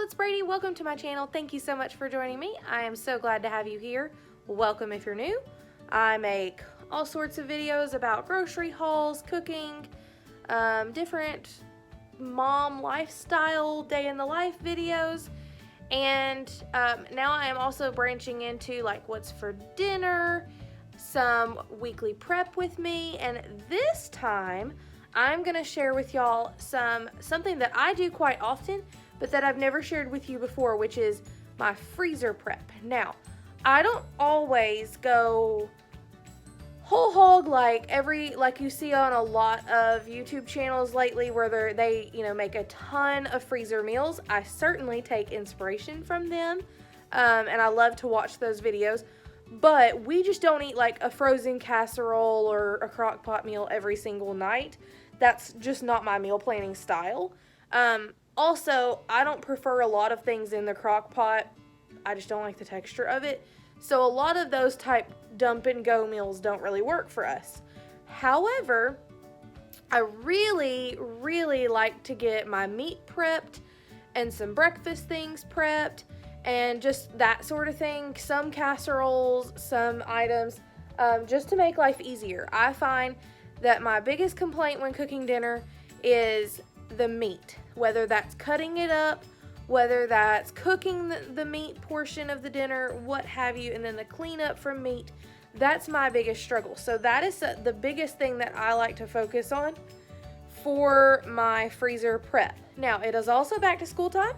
it's Brady. Welcome to my channel. Thank you so much for joining me. I am so glad to have you here. Welcome if you're new. I make all sorts of videos about grocery hauls, cooking, different mom lifestyle, day in the life videos, and now I am also branching into like what's for dinner, some weekly prep with me, and this time I'm gonna share with y'all something that I do quite often, but that I've never shared with you before, which is my freezer prep. Now, I don't always go whole hog like you see on a lot of YouTube channels lately where they make a ton of freezer meals. I certainly take inspiration from them, and I love to watch those videos, but we just don't eat like a frozen casserole or a crock pot meal every single night. That's just not my meal planning style. Also, I don't prefer a lot of things in the crock pot. I just don't like the texture of it. So a lot of those type dump and go meals don't really work for us. However, I really, really like to get my meat prepped and some breakfast things prepped and just that sort of thing. Some casseroles, some items, just to make life easier. I find that my biggest complaint when cooking dinner is the meat, whether that's cutting it up, whether that's cooking the meat portion of the dinner, what have you, and then the cleanup from meat. That's my biggest struggle. So that is the biggest thing that I like to focus on for my freezer prep. Now, it is also back to school time,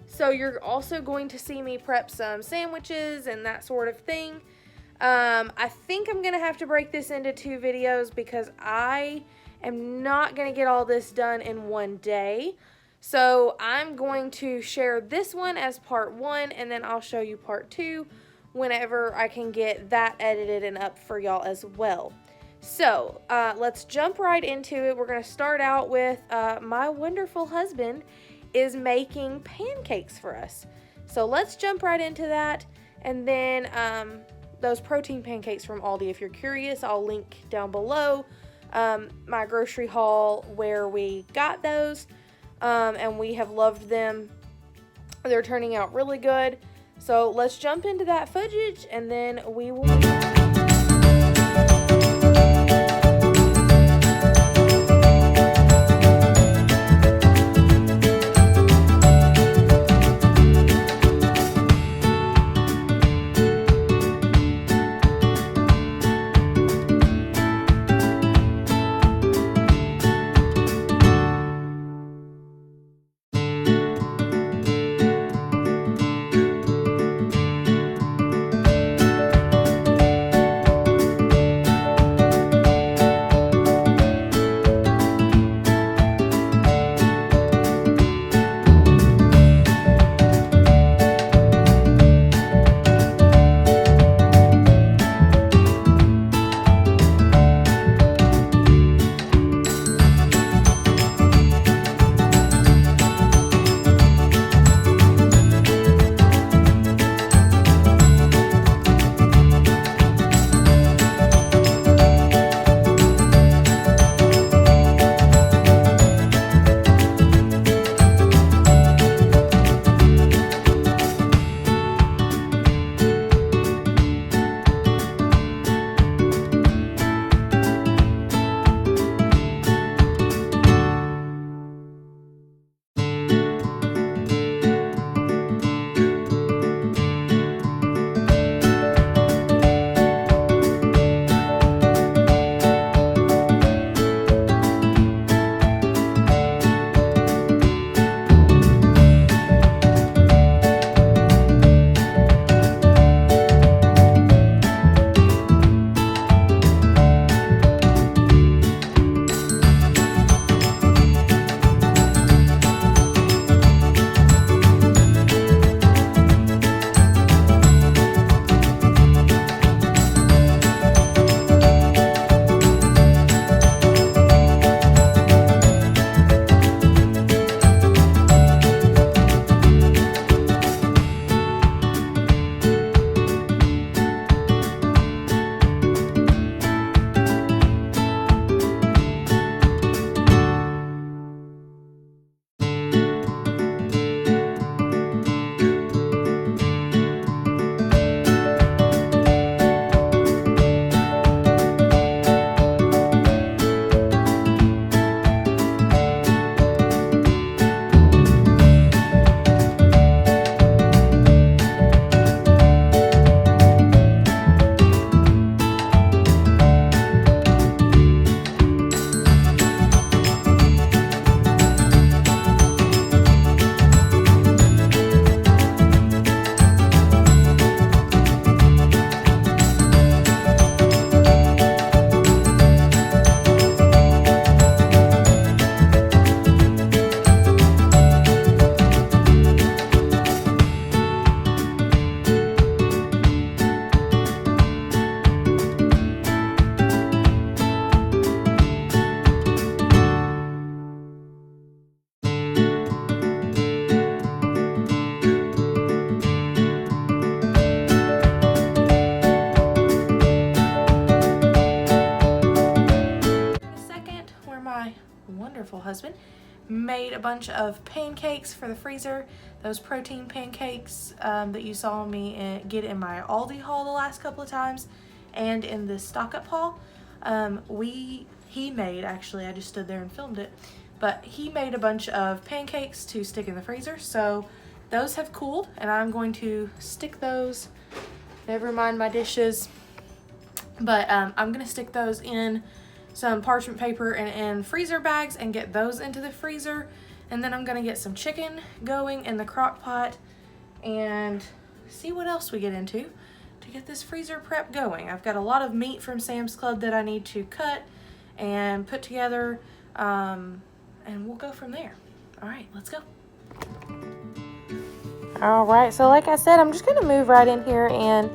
so you're also going to see me prep some sandwiches and that sort of thing. I think I'm gonna have to break this into 2 videos because I am not gonna get all this done in one day. So I'm going to share this one as part 1, and then I'll show you part 2 whenever I can get that edited and up for y'all as well. So let's jump right into it. We're gonna start out with my wonderful husband is making pancakes for us. So let's jump right into that, and then those protein pancakes from Aldi. If you're curious, I'll link down below my grocery haul where we got those, and we have loved them. They're turning out really good. So let's jump into that footage, and then we will husband, made a bunch of pancakes for the freezer. Those protein pancakes that you saw me get in my Aldi haul the last couple of times and in the stock up haul. He made, actually I just stood there and filmed it, but he made a bunch of pancakes to stick in the freezer. So those have cooled and I'm going to stick those, never mind my dishes, but I'm gonna stick those in some parchment paper and in freezer bags and get those into the freezer. And then I'm gonna get some chicken going in the crock pot and see what else we get into to get this freezer prep going. I've got a lot of meat from Sam's Club that I need to cut and put together, and we'll go from there. All right, let's go. All right, so like I said, I'm just gonna move right in here and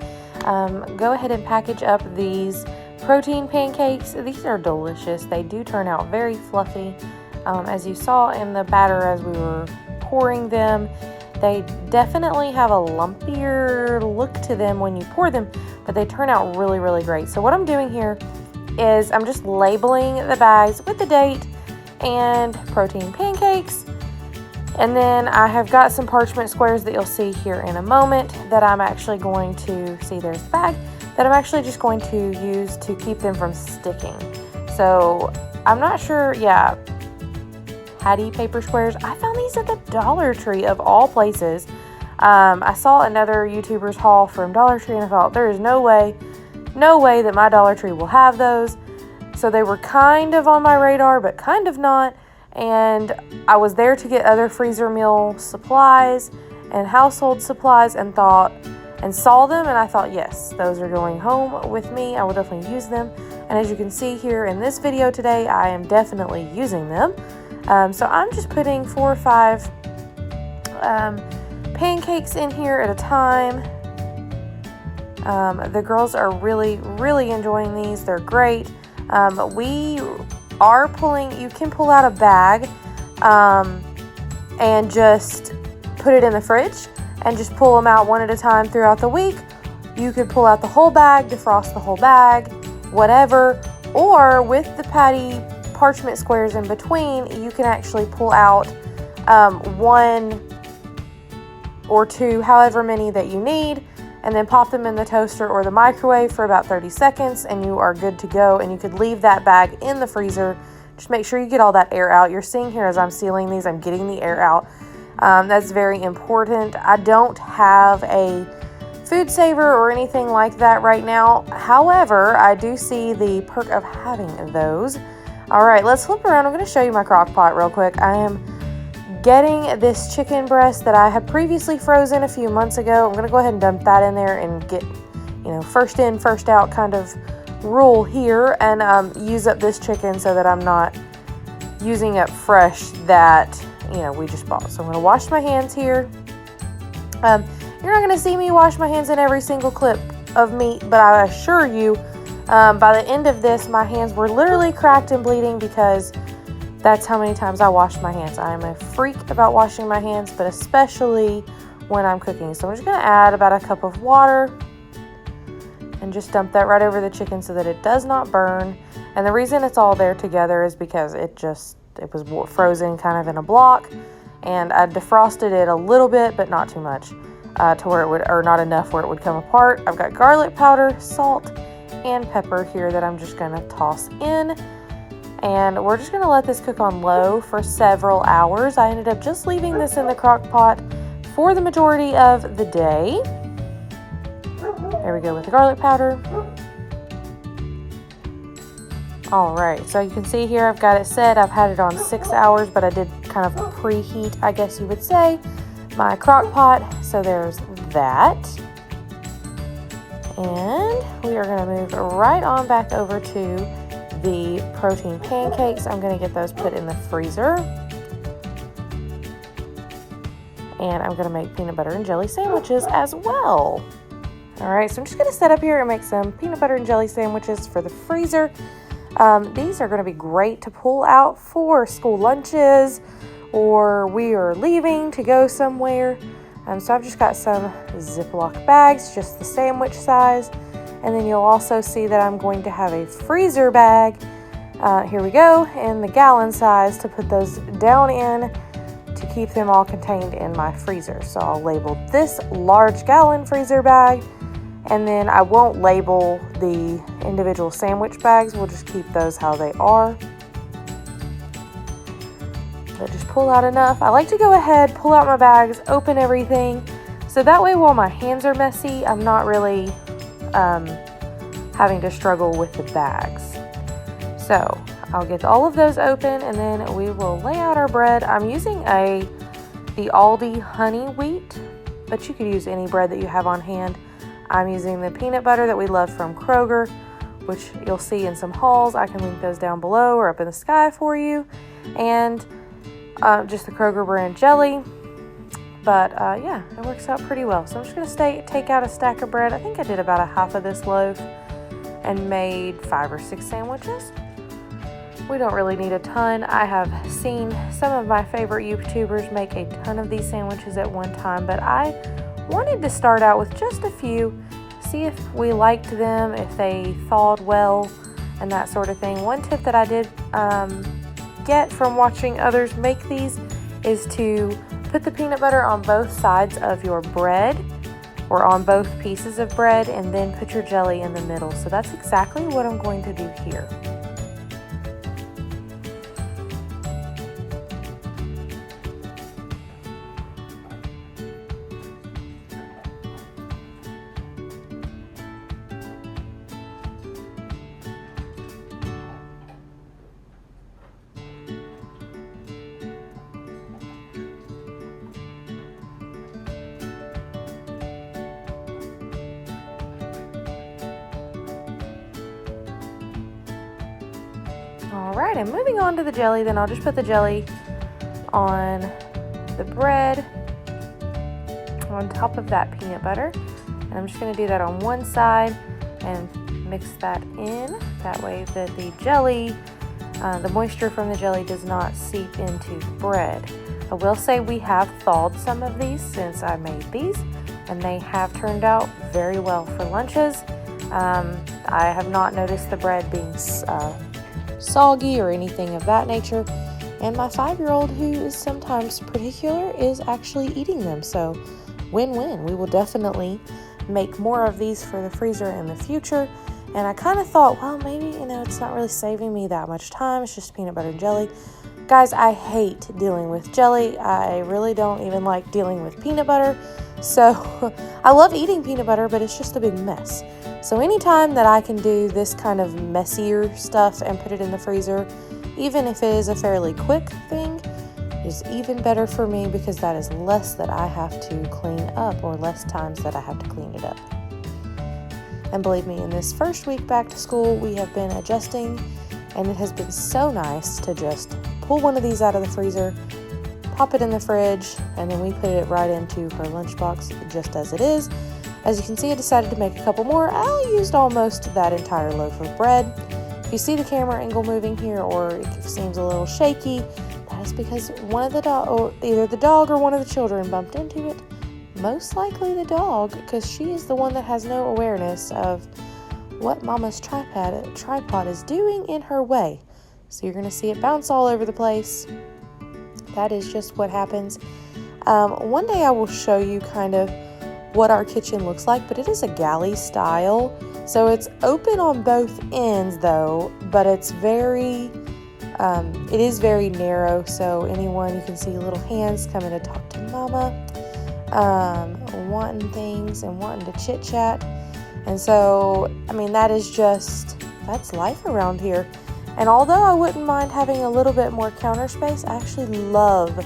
go ahead and package up these protein pancakes. These are delicious. They do turn out very fluffy. As you saw in the batter as we were pouring them, they definitely have a lumpier look to them when you pour them, but they turn out really, really great. So what I'm doing here is I'm just labeling the bags with the date and protein pancakes. And then I have got some parchment squares that you'll see here in a moment that I'm actually going to, see there's the bag, that I'm actually just going to use to keep them from sticking. So I'm not sure, yeah, Hattie paper squares. I found these at the Dollar Tree of all places. I saw another YouTuber's haul from Dollar Tree and I thought there is no way that my Dollar Tree will have those. So they were kind of on my radar, but kind of not. And I was there to get other freezer meal supplies and household supplies and saw them and I thought, yes, those are going home with me. I will definitely use them. And as you can see here in this video today, I am definitely using them. So I'm just putting 4 or 5 pancakes in here at a time. The girls are really, really enjoying these. They're great. We are you can pull out a bag and just put it in the fridge and just pull them out one at a time throughout the week. You could pull out the whole bag, defrost the whole bag, whatever. Or with the patty parchment squares in between, you can actually pull out 1 or 2, however many that you need, and then pop them in the toaster or the microwave for about 30 seconds and you are good to go. And you could leave that bag in the freezer. Just make sure you get all that air out. You're seeing here as I'm sealing these, I'm getting the air out. That's very important. I don't have a food saver or anything like that right now. However, I do see the perk of having those. All right, let's flip around. I'm going to show you my crock pot real quick. I am getting this chicken breast that I had previously frozen a few months ago. I'm going to go ahead and dump that in there and get, first in, first out kind of rule here, and use up this chicken so that I'm not using up fresh that, we just bought. So I'm going to wash my hands here. You're not going to see me wash my hands in every single clip of meat, but I assure you, by the end of this, my hands were literally cracked and bleeding because that's how many times I washed my hands. I am a freak about washing my hands, but especially when I'm cooking. So I'm just going to add about a cup of water and just dump that right over the chicken so that it does not burn. And the reason it's all there together is because it was frozen kind of in a block, and I defrosted it a little bit, but not too much, to where it would, or not enough where it would come apart. I've got garlic powder, salt, and pepper here that I'm just going to toss in. And we're just going to let this cook on low for several hours. I ended up just leaving this in the crock pot for the majority of the day. There we go with the garlic powder. All right, so you can see here I've got it set. I've had it on 6 hours, but I did kind of preheat, I guess you would say, my crock pot. So there's that. And we are going to move right on back over to the protein pancakes. I'm going to get those put in the freezer. And I'm going to make peanut butter and jelly sandwiches as well. All right, so I'm just going to set up here and make some peanut butter and jelly sandwiches for the freezer. These are going to be great to pull out for school lunches, or we are leaving to go somewhere. So I've just got some Ziploc bags, just the sandwich size. And then you'll also see that I'm going to have a freezer bag Here we go, in the gallon size to put those down in to keep them all contained in my freezer. So I'll label this large gallon freezer bag, and then I won't label the individual sandwich bags. We'll just keep those how they are. But just pull out enough. I like to go ahead, pull out my bags, open everything, so that way while my hands are messy, I'm not really having to struggle with the bags. So I'll get all of those open, and then we will lay out our bread. I'm using the Aldi honey wheat, but you could use any bread that you have on hand. I'm using the peanut butter that we love from Kroger, which you'll see in some hauls. I can link those down below or up in the sky for you. And just the Kroger brand jelly. But yeah, it works out pretty well. So I'm just going to take out a stack of bread. I think I did about a half of this loaf and made 5 or 6 sandwiches. We don't really need a ton. I have seen some of my favorite YouTubers make a ton of these sandwiches at one time, but I wanted to start out with just a few, see if we liked them, if they thawed well, and that sort of thing. One tip that I did get from watching others make these is to put the peanut butter on both sides of your bread or on both pieces of bread, and then put your jelly in the middle. So that's exactly what I'm going to do here. Alright, and moving on to the jelly, then I'll just put the jelly on the bread on top of that peanut butter. And I'm just going to do that on one side and mix that in. That way that the jelly, the moisture from the jelly does not seep into the bread. I will say we have thawed some of these since I made these, and they have turned out very well for lunches. I have not noticed the bread being soggy or anything of that nature, and my 5-year-old, who is sometimes particular, is actually eating them. So win-win. We will definitely make more of these for the freezer in the future. And I kind of thought, well, maybe, it's not really saving me that much time. It's just peanut butter and jelly. Guys, I hate dealing with jelly. I really don't even like dealing with peanut butter. So I love eating peanut butter, but it's just a big mess. So anytime that I can do this kind of messier stuff and put it in the freezer, even if it is a fairly quick thing, is even better for me, because that is less that I have to clean up, or less times that I have to clean it up. And believe me, in this first week back to school, we have been adjusting, and it has been so nice to just pull one of these out of the freezer, pop it in the fridge, and then we put it right into her lunchbox just as it is. As you can see, I decided to make a couple more. I used almost that entire loaf of bread. If you see the camera angle moving here, or it seems a little shaky, that is because one of the either the dog or one of the children bumped into it. Most likely the dog, because she is the one that has no awareness of what Mama's tripod is doing in her way. So you're going to see it bounce all over the place. That is just what happens. One day I will show you kind of what our kitchen looks like, but it is a galley style. So it's open on both ends though, but it's it is very narrow. So anyone, you can see little hands coming to talk to Mama, wanting things and wanting to chit chat. And so, that's life around here. And although I wouldn't mind having a little bit more counter space, I actually love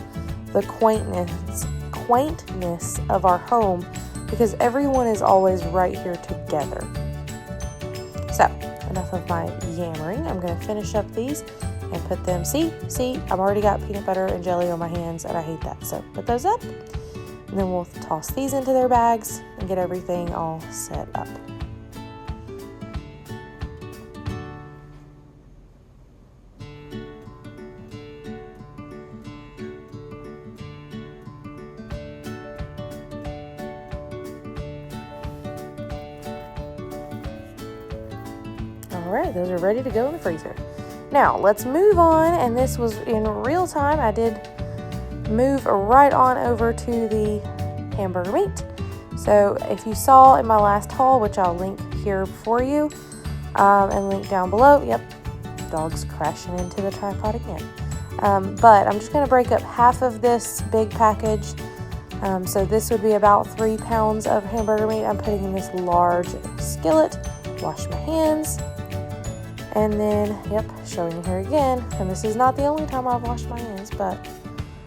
the quaintness of our home, because everyone is always right here together. So, enough of my yammering. I'm going to finish up these and put them, see, I've already got peanut butter and jelly on my hands, and I hate that. So, put those up, and then we'll toss these into their bags and get everything all set up. Alright, those are ready to go in the freezer. Now, let's move on, and this was in real time. I did move right on over to the hamburger meat. So if you saw in my last haul, which I'll link here for you, and link down below, yep, dog's crashing into the tripod again. But I'm just going to break up half of this big package. So this would be about 3 pounds of hamburger meat. I'm putting in this large skillet. Wash my hands. And then, yep, showing you here again. And this is not the only time I've washed my hands, but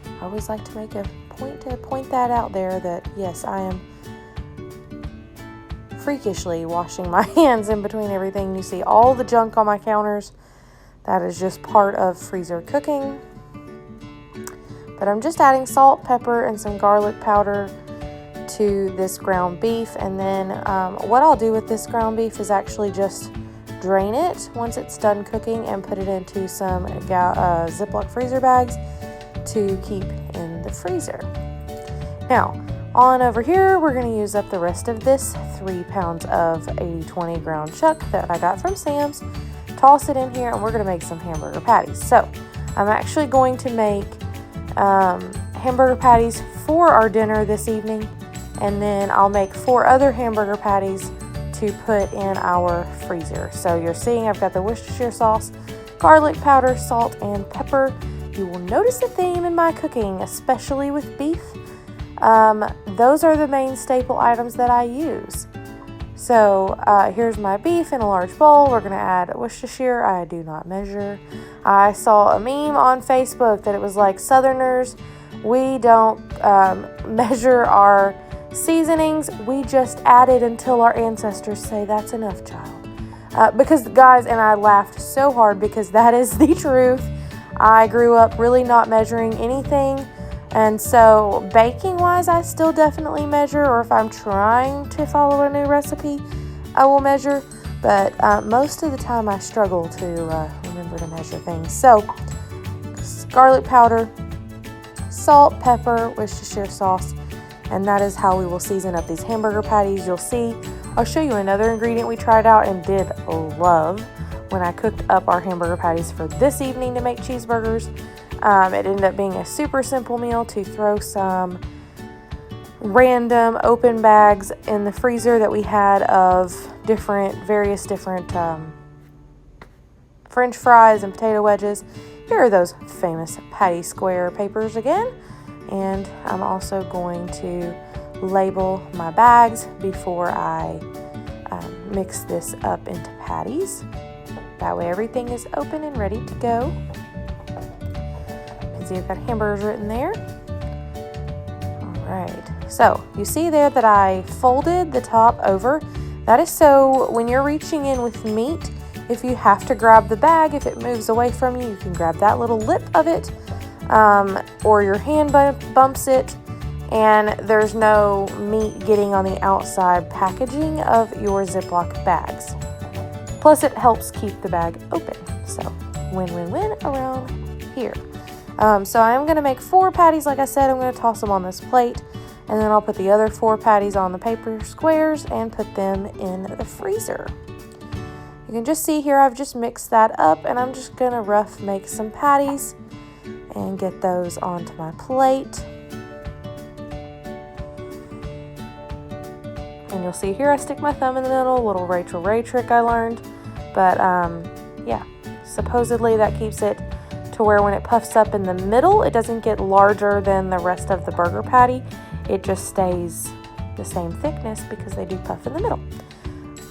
I always like to make a point to point that out there that, yes, I am freakishly washing my hands in between everything. You see all the junk on my counters. That is just part of freezer cooking. But I'm just adding salt, pepper, and some garlic powder to this ground beef. And then what I'll do with this ground beef is actually just drain it once it's done cooking and put it into some Ziploc freezer bags to keep in the freezer. Now, on over here, we're going to use up the rest of this 3 pounds of 80/20 ground chuck that I got from Sam's. Toss it in here, and we're going to make some hamburger patties. So, I'm actually going to make hamburger patties for our dinner this evening, and then I'll make 4 other hamburger patties to put in our freezer. So you're seeing I've got the Worcestershire sauce, garlic powder, salt, and pepper. You will notice a theme in my cooking, especially with beef. Those are the main staple items that I use. So here's my beef in a large bowl. We're going to add Worcestershire. I do not measure. I saw a meme on Facebook that it was like, Southerners, we don't measure our seasonings. We just add it until our ancestors say that's enough, child. Because guys, and I laughed so hard because that is the truth. I grew up really not measuring anything. And so baking wise, I still definitely measure, or if I'm trying to follow a new recipe, I will measure. But most of the time I struggle to remember to measure things. So garlic powder, salt, pepper, Worcestershire sauce, and that is how we will season up these hamburger patties. You'll see, I'll show you another ingredient we tried out and did love when I cooked up our hamburger patties for this evening to make cheeseburgers. It ended up being a super simple meal to throw some random open bags in the freezer that we had of various different French fries and potato wedges. Here are those famous patty square papers again. And I'm also going to label my bags before I mix this up into patties. That way everything is open and ready to go. You can see I've got hamburgers written there. Alright, so you see there that I folded the top over. That is so when you're reaching in with meat, if you have to grab the bag, if it moves away from you, you can grab that little lip of it. Or your hand bumps it, and there's no meat getting on the outside packaging of your Ziploc bags. Plus, it helps keep the bag open. So, win-win-win around here. So I'm going to make 4 patties. Like I said, I'm going to toss them on this plate, and then I'll put the other 4 patties on the paper squares and put them in the freezer. You can just see here I've just mixed that up, and I'm just going to rough make some patties and get those onto my plate. And you'll see here I stick my thumb in the middle, little Rachel Ray trick I learned. But yeah, supposedly that keeps it to where when it puffs up in the middle, it doesn't get larger than the rest of the burger patty. It just stays the same thickness because they do puff in the middle.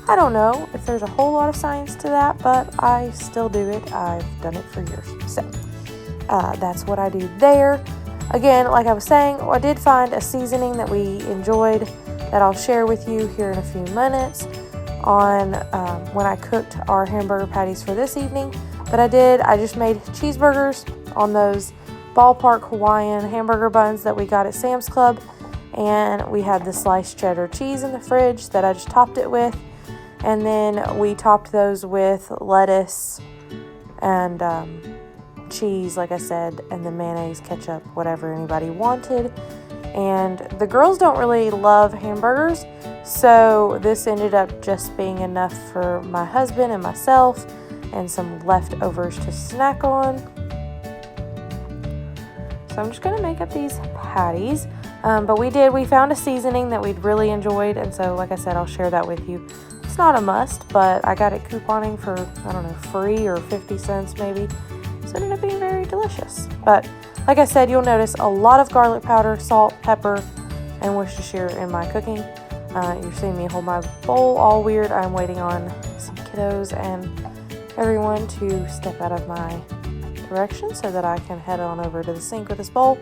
I don't know if there's a whole lot of science to that, but I still do it. I've done it for years. So that's what I do there. Again, like I was saying, I did find a seasoning that we enjoyed that I'll share with you here in a few minutes on when I cooked our hamburger patties for this evening. But I just made cheeseburgers on those ballpark Hawaiian hamburger buns that we got at Sam's Club. And we had the sliced cheddar cheese in the fridge that I just topped it with. And then we topped those with lettuce and cheese, like I said, and then mayonnaise, ketchup, whatever anybody wanted. And the girls don't really love hamburgers, so this ended up just being enough for my husband and myself. and some leftovers to snack on. So I'm just going to make up these patties. But we found a seasoning that we'd really enjoyed, and so like I said, I'll share that with you. It's not a must, but I got it couponing for, I don't know, free or 50 cents maybe. So it ended up being very delicious. But like I said, you'll notice a lot of garlic powder, salt, pepper, and Worcestershire in my cooking. You're seeing me hold my bowl all weird. I'm waiting on some kiddos and everyone to step out of my direction so that I can head on over to the sink with this bowl.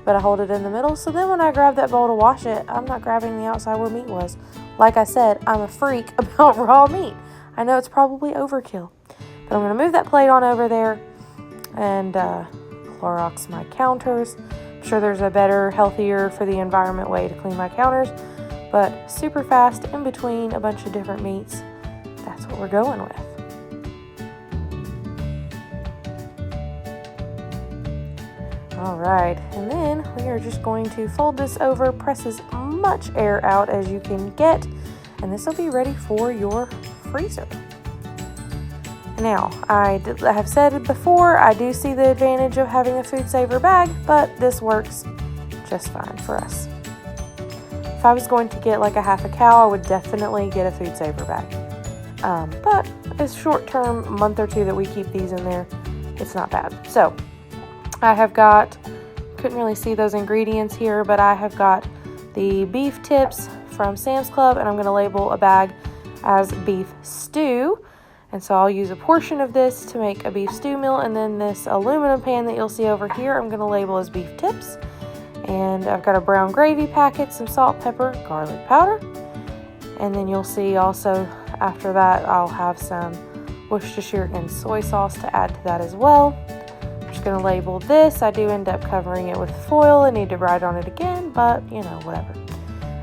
But I hold it in the middle, so then when I grab that bowl to wash it, I'm not grabbing the outside where meat was. Like I said, I'm a freak about raw meat. I know it's probably overkill, but I'm going to move that plate on over there and Clorox my counters. I'm sure there's a better, healthier for the environment way to clean my counters, but super fast in between a bunch of different meats. That's what we're going with. Alright, and then we are just going to fold this over, press as much air out as you can get, and this will be ready for your freezer. Now, I have said it before, I do see the advantage of having a food saver bag, but this works just fine for us. If I was going to get like a half a cow, I would definitely get a food saver bag. But it's short term, a month or two that we keep these in there, it's not bad. So, I have got, couldn't really see those ingredients here, but I have got the beef tips from Sam's Club, and I'm going to label a bag as beef stew. And so I'll use a portion of this to make a beef stew meal, and then this aluminum pan that you'll see over here, I'm going to label as beef tips. And I've got a brown gravy packet, some salt, pepper, garlic powder. And then you'll see also after that, I'll have some Worcestershire and soy sauce to add to that as well. Going to label this. I do end up covering it with foil. I need to write on it again, but you know, whatever.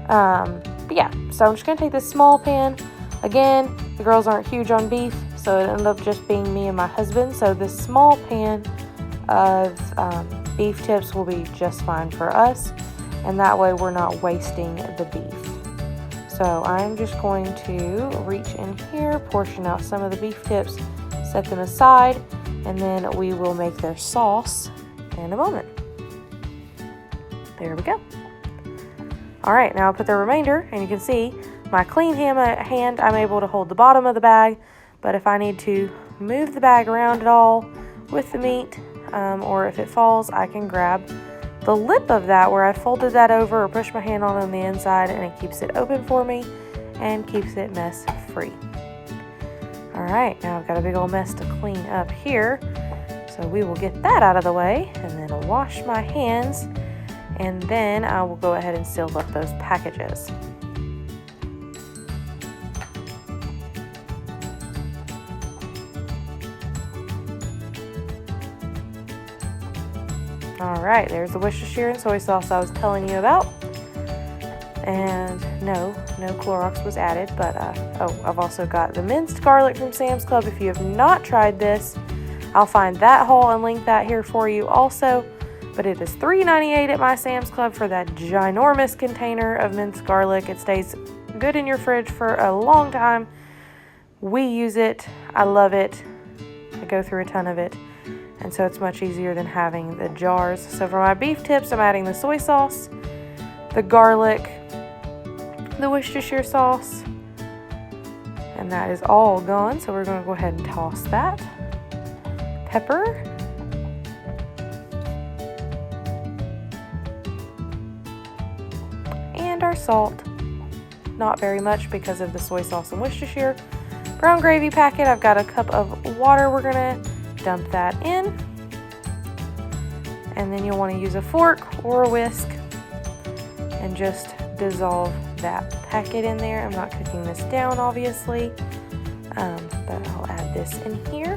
But yeah, so I'm just going to take this small pan. Again, the girls aren't huge on beef, so it ended up just being me and my husband. So this small pan of beef tips will be just fine for us, and that way we're not wasting the beef. So I'm just going to reach in here, portion out some of the beef tips, set them aside, and then we will make their sauce in a moment. There we go. Alright, now I'll put the remainder, and you can see my clean hand, I'm able to hold the bottom of the bag, but if I need to move the bag around at all with the meat, or if it falls, I can grab the lip of that where I folded that over or push my hand on the inside, and it keeps it open for me and keeps it mess free. Alright, now I've got a big old mess to clean up here, so we will get that out of the way, and then I'll wash my hands, and then I will go ahead and seal up those packages. Alright, there's the Worcestershire and soy sauce I was telling you about. And no Clorox was added, but I've also got the minced garlic from Sam's Club. If you have not tried this, I'll find that haul and link that here for you also. But it is $3.98 at my Sam's Club for that ginormous container of minced garlic. It stays good in your fridge for a long time. We use it. I love it. I go through a ton of it. And so it's much easier than having the jars. So for my beef tips, I'm adding the soy sauce, the garlic, the Worcestershire sauce, and that is all gone, so we're going to go ahead and toss that. Pepper, and our salt, not very much because of the soy sauce and Worcestershire. Brown gravy packet, I've got a cup of water, we're going to dump that in, and then you'll want to use a fork or a whisk and just dissolve that packet in there. I'm not cooking this down obviously, but I'll add this in here.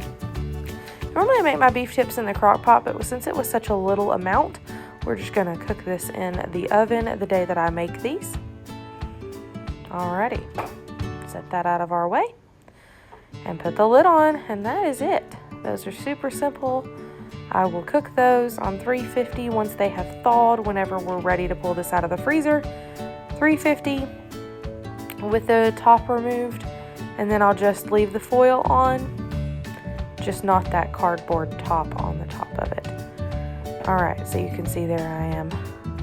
Normally I make my beef tips in the crock pot, but since it was such a little amount, we're just going to cook this in the oven the day that I make these. Alrighty, set that out of our way and put the lid on, and that is it. Those are super simple. I will cook those on 350 once they have thawed, whenever we're ready to pull this out of the freezer. 350 with the top removed, and then I'll just leave the foil on just not that cardboard top on the top of it. Alright, so you can see there I am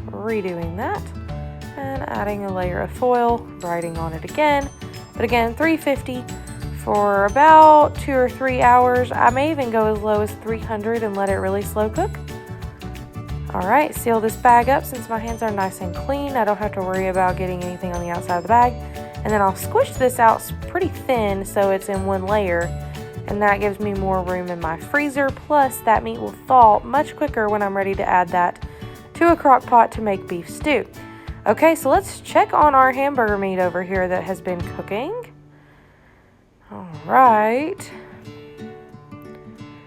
redoing that and adding a layer of foil, writing on it again. But again, 350 for about 2 or 3 hours. I may even go as low as 300 and let it really slow cook. Alright, seal this bag up since my hands are nice and clean. I don't have to worry about getting anything on the outside of the bag. And then I'll squish this out pretty thin so it's in one layer. And that gives me more room in my freezer. Plus, that meat will thaw much quicker when I'm ready to add that to a crock pot to make beef stew. Okay, so let's check on our hamburger meat over here that has been cooking. Alright.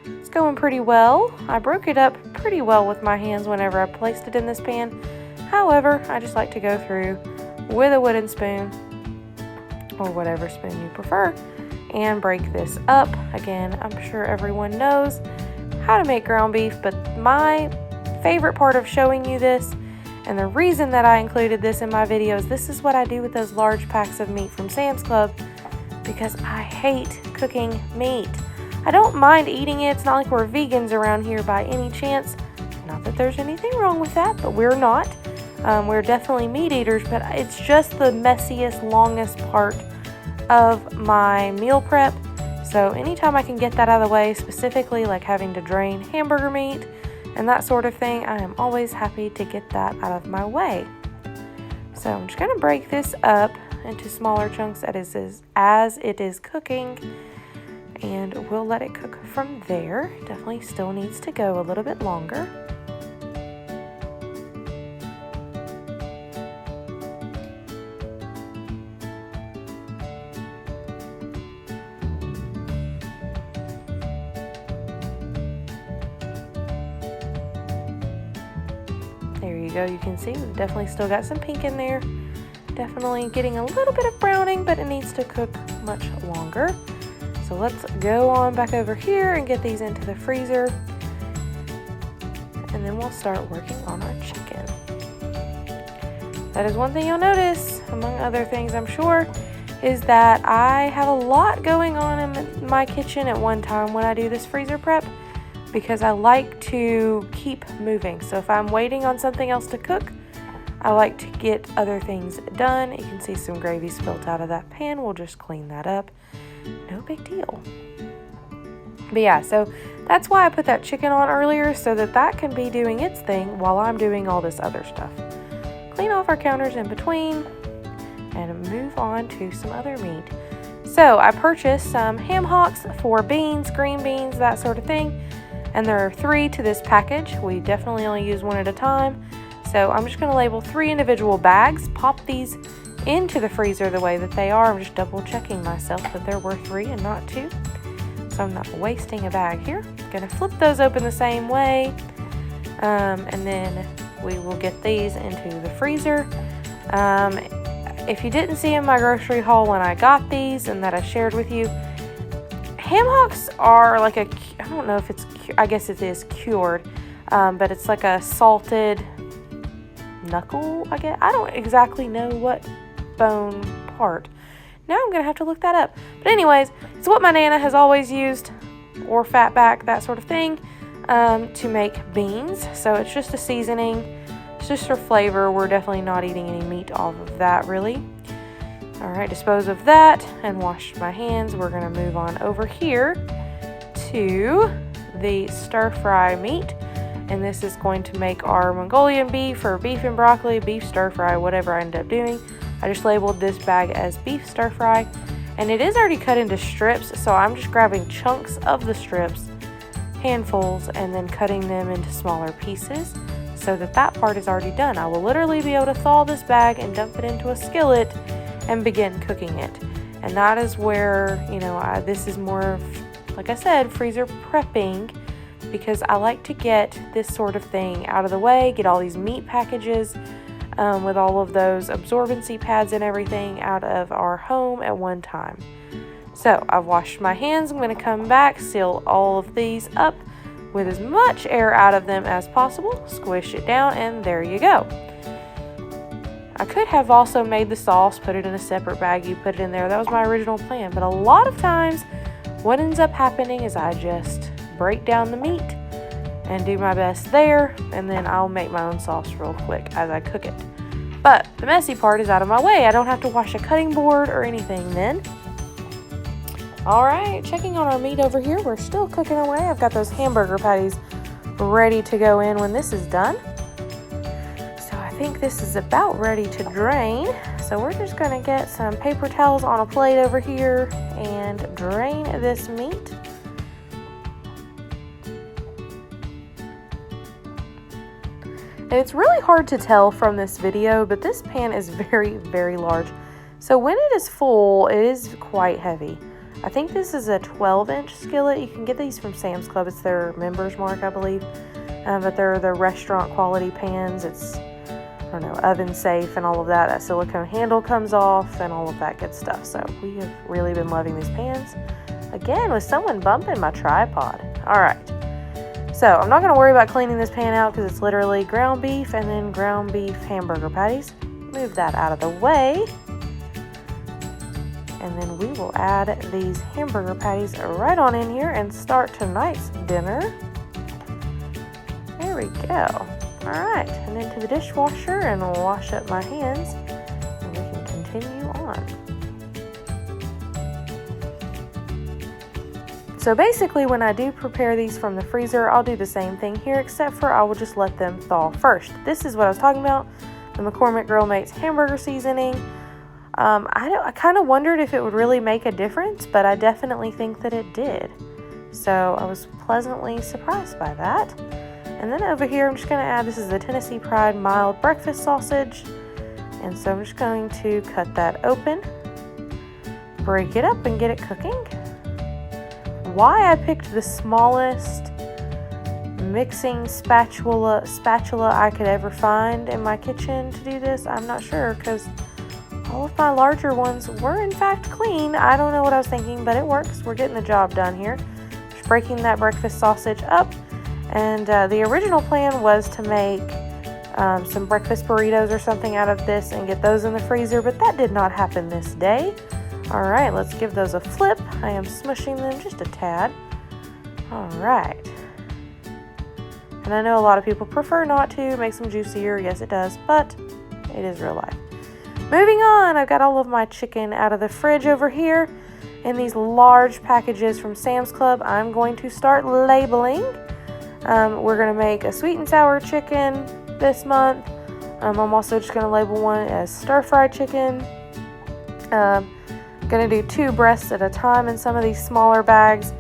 It's going pretty well. I broke it up pretty well with my hands whenever I placed it in this pan. However, I just like to go through with a wooden spoon or whatever spoon you prefer and break this up. Again, I'm sure everyone knows how to make ground beef, but my favorite part of showing you this, and the reason that I included this in my videos, this is what I do with those large packs of meat from Sam's Club, because I hate cooking meat. I don't mind eating it. It's not like we're vegans around here by any chance. Not that there's anything wrong with that, but we're not. We're definitely meat eaters, but it's just the messiest, longest part of my meal prep. So anytime I can get that out of the way, specifically like having to drain hamburger meat and that sort of thing, I am always happy to get that out of my way. So I'm just going to break this up into smaller chunks as it is cooking, and we'll let it cook from there. Definitely still needs to go a little bit longer. There you go, you can see we've definitely still got some pink in there. Definitely getting a little bit of browning, but it needs to cook much longer. So let's go on back over here and get these into the freezer. And then we'll start working on our chicken. That is one thing you'll notice, among other things I'm sure, is that I have a lot going on in my kitchen at one time when I do this freezer prep, because I like to keep moving. So if I'm waiting on something else to cook, I like to get other things done. You can see some gravy spilt out of that pan. We'll just clean that up. No big deal. But yeah, so that's why I put that chicken on earlier, so that can be doing its thing while I'm doing all this other stuff. Clean off our counters in between and move on to some other meat. So I purchased some ham hocks for beans, green beans, that sort of thing. And there are 3 to this package. We definitely only use one at a time. So I'm just going to label 3 individual bags, pop these into the freezer the way that they are. I'm just double checking myself that there were 3 and not 2. So I'm not wasting a bag here. Going to flip those open the same way. And then we will get these into the freezer. If you didn't see in my grocery haul when I got these and that I shared with you, ham hocks are like I don't know if it's, I guess it is cured, but it's like a salted knuckle, I guess. I don't exactly know what bone part. Now I'm going to have to look that up. But anyways, it's what my Nana has always used, or fatback, that sort of thing, to make beans. So it's just a seasoning. It's just for flavor. We're definitely not eating any meat off of that, really. Alright, dispose of that and wash my hands. We're going to move on over here to the stir-fry meat. And this is going to make our Mongolian beef, or beef and broccoli, beef stir-fry, whatever I end up doing. I just labeled this bag as beef stir-fry. And it is already cut into strips, so I'm just grabbing chunks of the strips, handfuls, and then cutting them into smaller pieces so that part is already done. I will literally be able to thaw this bag and dump it into a skillet and begin cooking it. And that is where, this is more of, like I said, freezer prepping, because I like to get this sort of thing out of the way, get all these meat packages with all of those absorbency pads and everything out of our home at one time. So I've washed my hands. I'm going to come back, seal all of these up with as much air out of them as possible, squish it down, and there you go. I could have also made the sauce, put it in a separate baggie, put it in there. That was my original plan. But a lot of times what ends up happening is I just break down the meat and do my best there, and then I'll make my own sauce real quick as I cook it. But the messy part is out of my way. I don't have to wash a cutting board or anything then. Alright, checking on our meat over here. We're still cooking away. I've got those hamburger patties ready to go in when this is done. So I think this is about ready to drain. So we're just going to get some paper towels on a plate over here and drain this meat. And it's really hard to tell from this video, but this pan is very, very large. So when it is full, it is quite heavy. I think this is a 12-inch skillet. You can get these from Sam's Club. It's their Members Mark, I believe. But they're the restaurant quality pans. It's, I don't know, oven safe and all of that. That silicone handle comes off and all of that good stuff. So we have really been loving these pans. Again, with someone bumping my tripod. All right. So I'm not going to worry about cleaning this pan out because it's literally ground beef and then ground beef hamburger patties. Move that out of the way. And then we will add these hamburger patties right on in here and start tonight's dinner. There we go. All right, and into the dishwasher and wash up my hands, and we can continue on. So basically when I do prepare these from the freezer, I'll do the same thing here, except for I will just let them thaw first. This is what I was talking about, the McCormick Grill Mates hamburger seasoning. I kind of wondered if it would really make a difference, but I definitely think that it did. So I was pleasantly surprised by that. And then over here, I'm just going to add, this is the Tennessee Pride mild breakfast sausage. And so I'm just going to cut that open, break it up, and get it cooking. Why I picked the smallest mixing spatula I could ever find in my kitchen to do this, I'm not sure, because all of my larger ones were in fact clean. I don't know what I was thinking, but it works. We're getting the job done here. Just breaking that breakfast sausage up. And the original plan was to make some breakfast burritos or something out of this and get those in the freezer, but that did not happen this day. All right, let's give those a flip. I am smushing them just a tad. All right. And I know a lot of people prefer not to, make them juicier. Yes, it does, but it is real life. Moving on, I've got all of my chicken out of the fridge over here in these large packages from Sam's Club. I'm going to start labeling. We're going to make a sweet and sour chicken this month. I'm also just going to label one as stir-fried chicken. Going to do 2 breasts at a time in some of these smaller bags.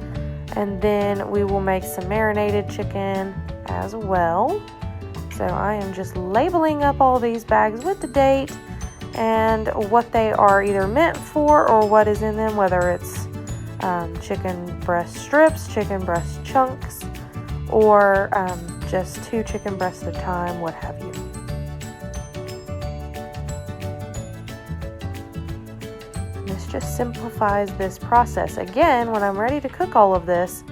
And then we will make some marinated chicken as well. So I am just labeling up all these bags with the date and what they are either meant for or what is in them, whether it's chicken breast strips, chicken breast chunks, or just 2 chicken breasts at a time, what have you. This just simplifies this process. Again, when I'm ready to cook all of this,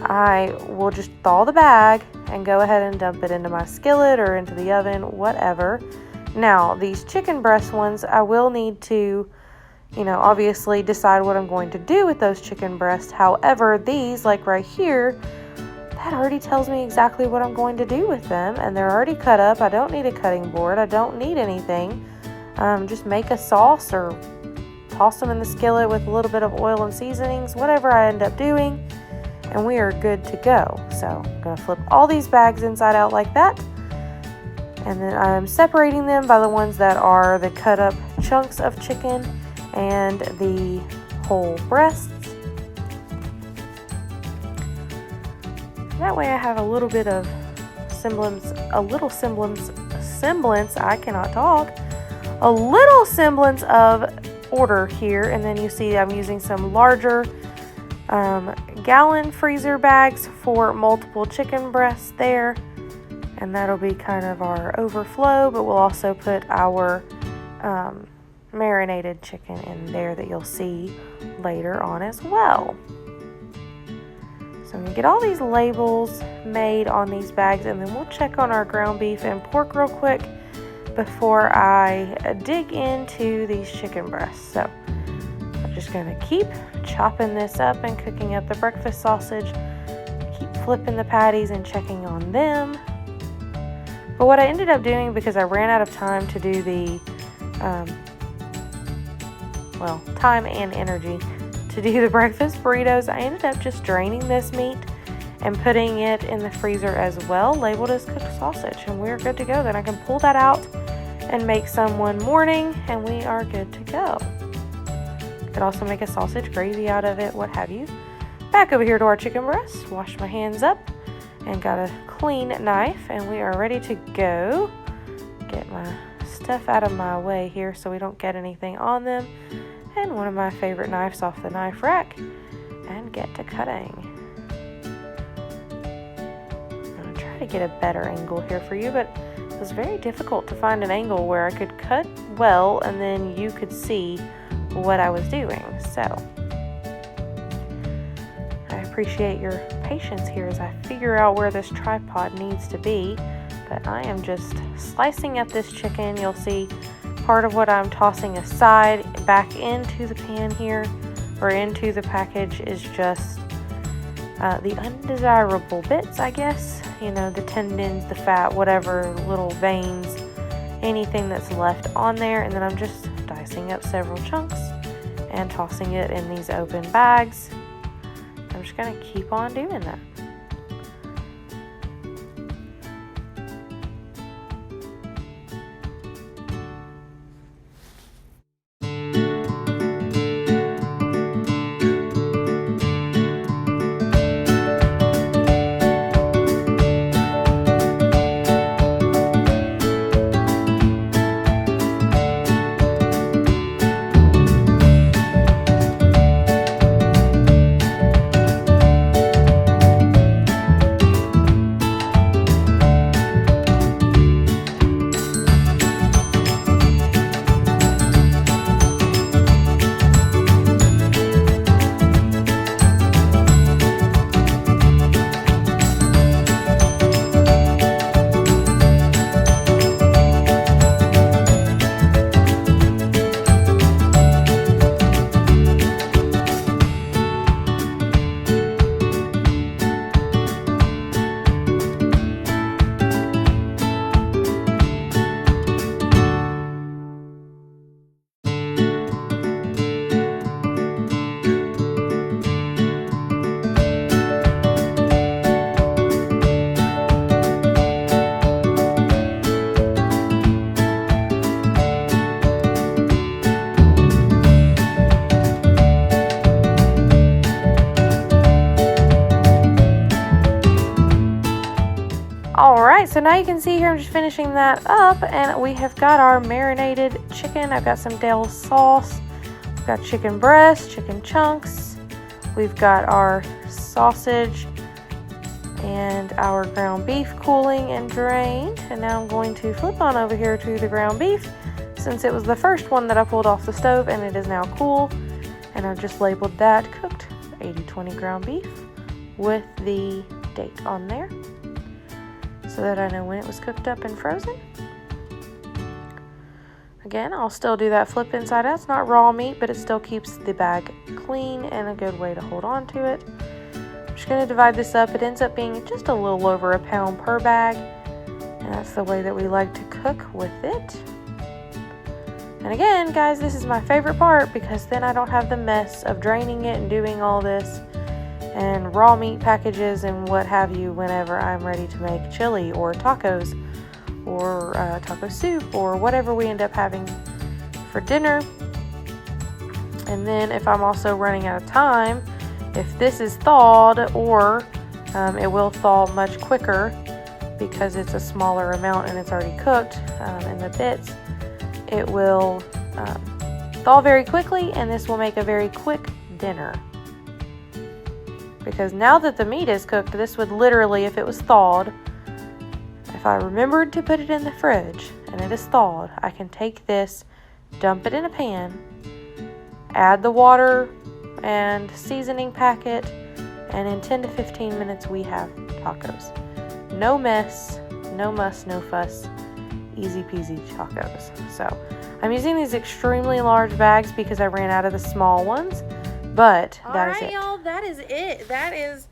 I will just thaw the bag and go ahead and dump it into my skillet or into the oven, whatever. Now, these chicken breast ones, I will need to, obviously decide what I'm going to do with those chicken breasts. However, these, like right here, that already tells me exactly what I'm going to do with them, and they're already cut up. I don't need a cutting board. I don't need anything. Just make a sauce or toss them in the skillet with a little bit of oil and seasonings, whatever I end up doing, and we are good to go. So I'm going to flip all these bags inside out like that. And then I'm separating them by the ones that are the cut up chunks of chicken and the whole breasts. That way I have a little bit of semblance, I cannot talk, a little semblance of order here. And then you see I'm using some larger gallon freezer bags for multiple chicken breasts there. And that'll be kind of our overflow, but we'll also put our marinated chicken in there that you'll see later on as well. So I'm going to get all these labels made on these bags, and then we'll check on our ground beef and pork real quick before I dig into these chicken breasts. So Just gonna keep chopping this up and cooking up the breakfast sausage. Keep flipping the patties and checking on them. But what I ended up doing, because I ran out of time to do the, time and energy to do the breakfast burritos, I ended up just draining this meat and putting it in the freezer as well, labeled as cooked sausage, and we're good to go. Then I can pull that out and make some one morning, and we are good to go. Could also make a sausage gravy out of it, what have you. Back over here to our chicken breast, wash my hands up, and got a clean knife, and we are ready to go. Get my stuff out of my way here so we don't get anything on them, and one of my favorite knives off the knife rack, and get to cutting. I'm gonna try to get a better angle here for you, but it was very difficult to find an angle where I could cut well and then you could see what I was doing. So I appreciate your patience here as I figure out where this tripod needs to be, but I am just slicing up this chicken. You'll see part of what I'm tossing aside back into the pan here, or into the package, is just the undesirable bits, I guess. You know, the tendons, the fat, whatever, little veins, anything that's left on there. And then I'm just dicing up several chunks and tossing it in these open bags. I'm just going to keep on doing that. Alright, so now you can see here I'm just finishing that up, and we have got our marinated chicken. I've got some Dale sauce, we've got chicken breast, chicken chunks, we've got our sausage and our ground beef cooling and drained. And now I'm going to flip on over here to the ground beef, since it was the first one that I pulled off the stove, and it is now cool. And I've just labeled that cooked 80/20 ground beef with the date on there, so that I know when it was cooked up and frozen. Again, I'll still do that flip inside out. It's not raw meat, but it still keeps the bag clean and a good way to hold on to it. I'm just going to divide this up. It ends up being just a little over a pound per bag, and that's the way that we like to cook with it. And again, guys, this is my favorite part, because then I don't have the mess of draining it and doing all this and raw meat packages and what have you whenever I'm ready to make chili or tacos or taco soup or whatever we end up having for dinner. And then if I'm also running out of time, if this is thawed, or it will thaw much quicker because it's a smaller amount and it's already cooked in the bits, it will thaw very quickly, and this will make a very quick dinner. Because now that the meat is cooked, this would literally, if it was thawed, if I remembered to put it in the fridge and it is thawed, I can take this, dump it in a pan, add the water and seasoning packet, and in 10 to 15 minutes we have tacos. No mess, no muss, no fuss, easy peasy tacos. So I'm using these extremely large bags because I ran out of the small ones, but that is it. All right, y'all, that is it. That is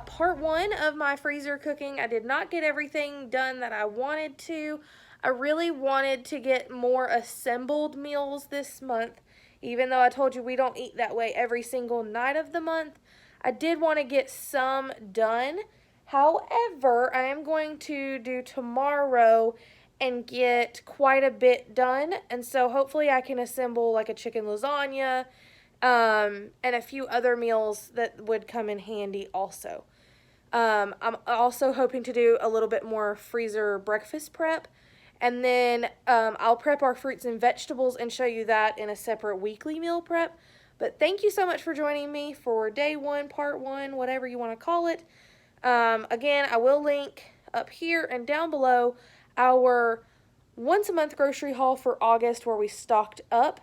part 1 of my freezer cooking. I did not get everything done that I wanted to. I really wanted to get more assembled meals this month, even though I told you we don't eat that way every single night of the month. I did want to get some done. However, I am going to do tomorrow and get quite a bit done, and so hopefully I can assemble like a chicken lasagna and a few other meals that would come in handy also. I'm also hoping to do a little bit more freezer breakfast prep, and then I'll prep our fruits and vegetables and show you that in a separate weekly meal prep. But thank you so much for joining me for day 1, part 1, whatever you want to call it. Again, I will link up here and down below our once a month grocery haul for August where we stocked up,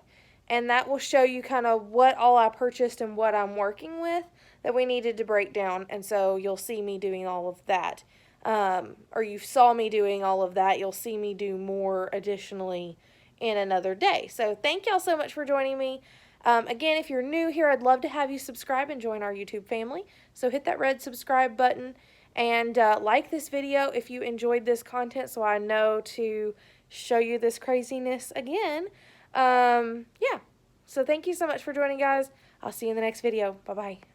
and that will show you kind of what all I purchased and what I'm working with that we needed to break down, and so you'll see me doing all of that. Or you saw me doing all of that. You'll see me do more additionally in another day. So thank y'all so much for joining me. Again, if you're new here, I'd love to have you subscribe and join our YouTube family. So hit that red subscribe button and like this video if you enjoyed this content so I know to show you this craziness again. Yeah. So thank you so much for joining, guys. I'll see you in the next video. Bye-bye.